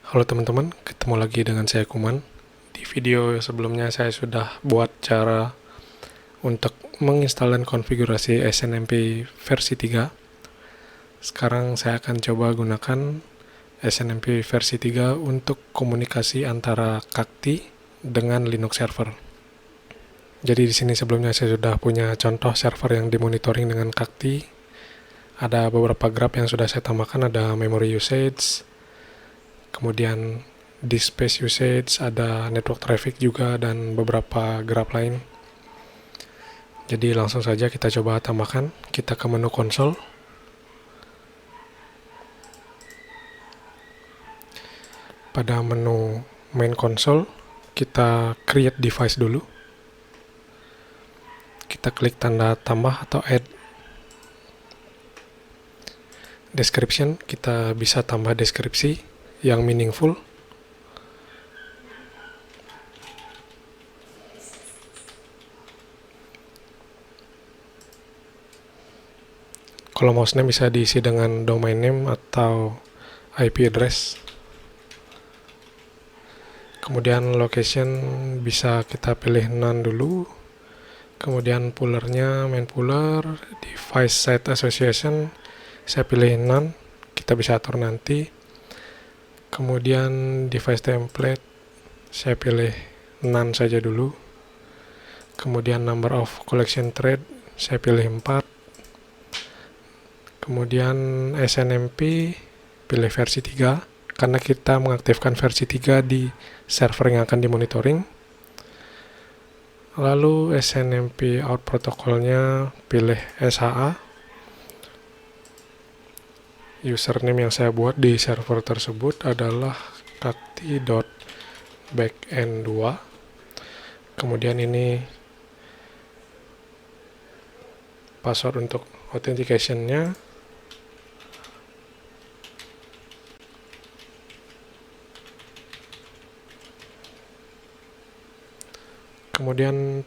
Halo teman-teman, ketemu lagi dengan saya Kuman. Di video sebelumnya saya sudah buat cara untuk menginstal dan konfigurasi SNMP versi 3. Sekarang saya akan coba gunakan SNMP versi 3 untuk komunikasi antara Kakti dengan Linux server. Jadi di sini sebelumnya saya sudah punya contoh server yang dimonitoring dengan Kakti. Ada beberapa graph yang sudah saya tambahkan, ada memory usage, kemudian disk space usage, ada network traffic juga, dan beberapa graph lain. Jadi langsung saja kita coba tambahkan. Kita ke menu konsol. Pada menu main console, kita create device dulu. Kita klik tanda tambah atau add. Description, kita bisa tambah deskripsi yang meaningful. Kalau mouse name bisa diisi dengan domain name atau IP address. Kemudian location bisa kita pilih none dulu. Kemudian poolernya, main pooler, device site association, saya pilih none, kita bisa atur nanti. Kemudian device template, saya pilih none saja dulu. Kemudian number of collection thread, saya pilih 4. Kemudian SNMP, pilih versi 3, karena kita mengaktifkan versi 3 di server yang akan dimonitoring. Lalu SNMP out protokolnya pilih SHA. Username yang saya buat di server tersebut adalah kakti.backend2. Kemudian ini password untuk authentication-nya. Kemudian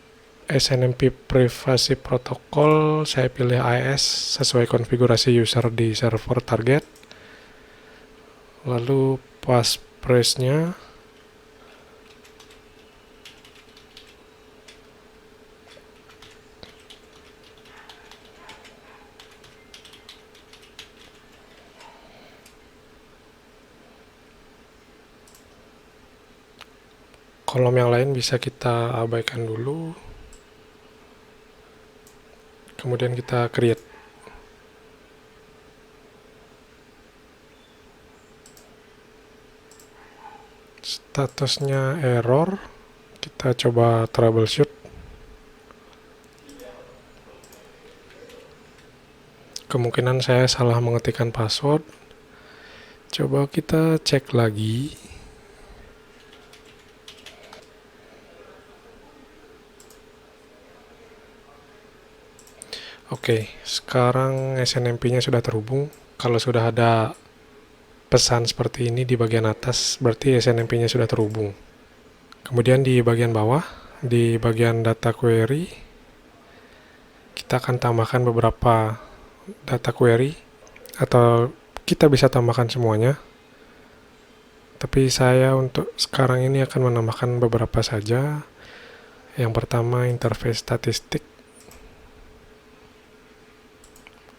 SNMP Privacy Protocol, saya pilih AES sesuai konfigurasi user di server target. Lalu passphrase-nya, kolom yang lain bisa kita abaikan dulu. Kemudian kita create. Statusnya error, kita coba troubleshoot. Kemungkinan saya salah mengetikkan password. Coba kita cek lagi. Oke, sekarang SNMP-nya sudah terhubung. Kalau sudah ada pesan seperti ini di bagian atas, berarti SNMP-nya sudah terhubung. Kemudian di bagian bawah, di bagian data query, kita akan tambahkan beberapa data query, atau kita bisa tambahkan semuanya. Tapi saya untuk sekarang ini akan menambahkan beberapa saja. Yang pertama, interface statistik.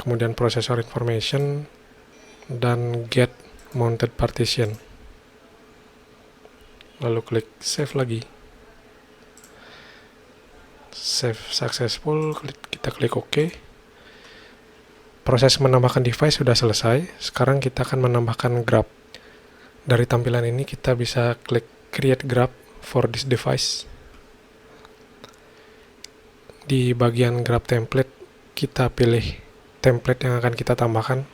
Kemudian processor information, dan get mounted partition. Lalu klik save lagi. Save successful, kita klik OK. Proses menambahkan device sudah selesai. Sekarang kita akan menambahkan graph. Dari tampilan ini kita bisa klik create graph for this device. Di bagian graph template, kita pilih template yang akan kita tambahkan.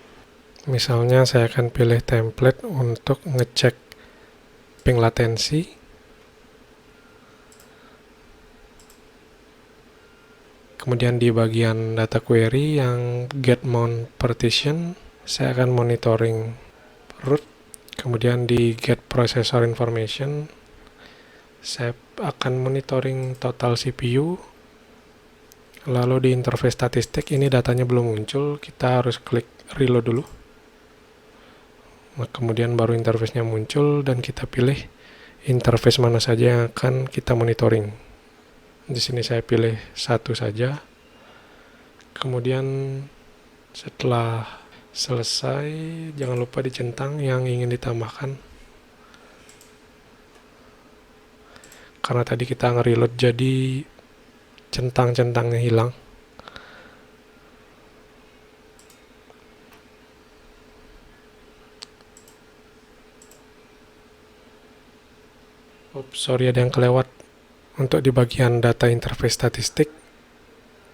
Misalnya saya akan pilih template untuk ngecek ping latensi. Kemudian di bagian data query yang get mount partition, saya akan monitoring root. Kemudian di get processor information, saya akan monitoring total CPU. Lalu di interface statistik, ini datanya belum muncul, kita harus klik reload dulu. Nah, kemudian baru interface-nya muncul dan kita pilih interface mana saja yang akan kita monitoring. Di sini saya pilih satu saja. Kemudian setelah selesai, jangan lupa dicentang yang ingin ditambahkan. Karena tadi kita nge-reload jadi centang-centangnya hilang. Sorry ada yang kelewat. Untuk di bagian data interface statistik,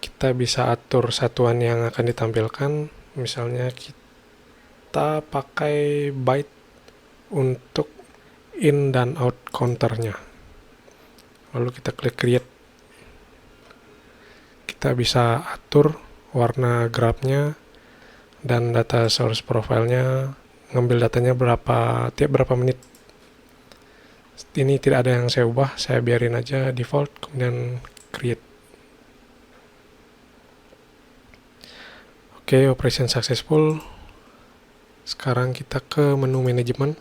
kita bisa atur satuan yang akan ditampilkan. Misalnya kita pakai byte untuk in dan out counternya. Lalu kita klik create. Kita bisa atur warna grafnya dan data source profile-nya, ngambil datanya tiap berapa menit. Ini tidak ada yang saya ubah, saya biarin aja default, kemudian create. Oke, operation successful. Sekarang kita ke menu manajemen.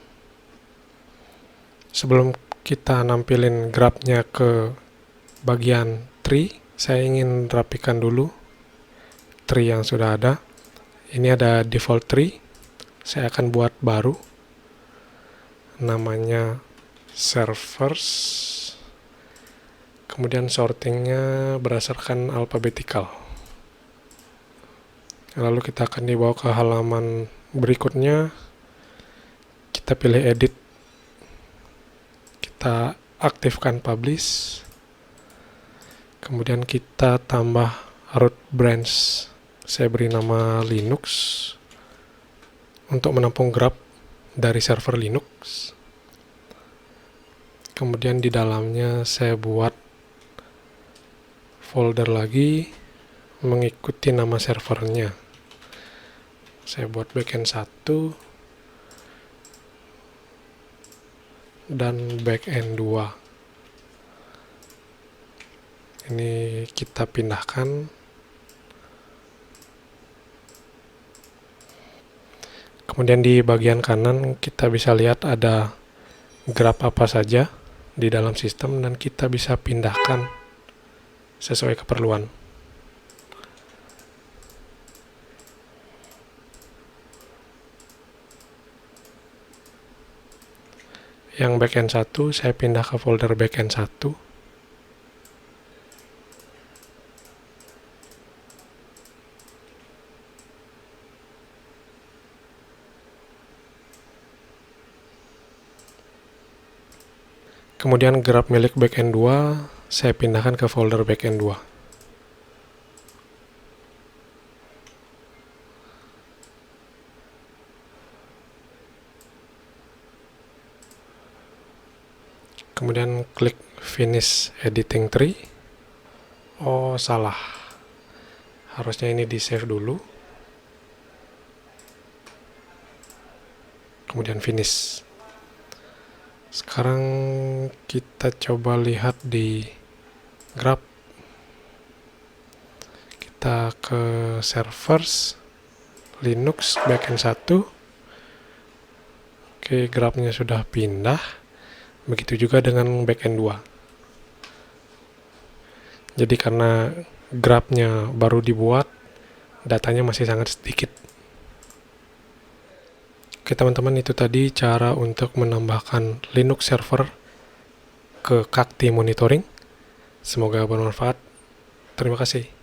Sebelum kita nampilin grafnya ke bagian tree, saya ingin rapikan dulu tree yang sudah ada. Ini ada default tree, saya akan buat baru, namanya servers, kemudian sortingnya berdasarkan alphabetical. Lalu kita akan dibawa ke halaman berikutnya. Kita pilih edit, kita aktifkan publish, kemudian kita tambah root branch. Saya beri nama Linux untuk menampung graf dari server Linux. Kemudian di dalamnya saya buat folder lagi mengikuti nama servernya. Saya buat backend 1 dan backend 2. Ini kita pindahkan. Kemudian di bagian kanan kita bisa lihat ada graf apa saja di dalam sistem dan kita bisa pindahkan sesuai keperluan. Yang backend 1 saya pindah ke folder backend 1. Kemudian graf milik backend 2 saya pindahkan ke folder backend 2. Kemudian klik finish editing tree. Oh, salah. Harusnya ini di save dulu. Kemudian finish. Sekarang kita coba lihat di graf. Kita ke servers Linux backend 1. Oke, grafnya sudah pindah. Begitu juga dengan backend 2. Jadi karena grafnya baru dibuat, datanya masih sangat sedikit. Oke teman-teman, itu tadi cara untuk menambahkan Linux server ke Kakti Monitoring. Semoga bermanfaat. Terima kasih.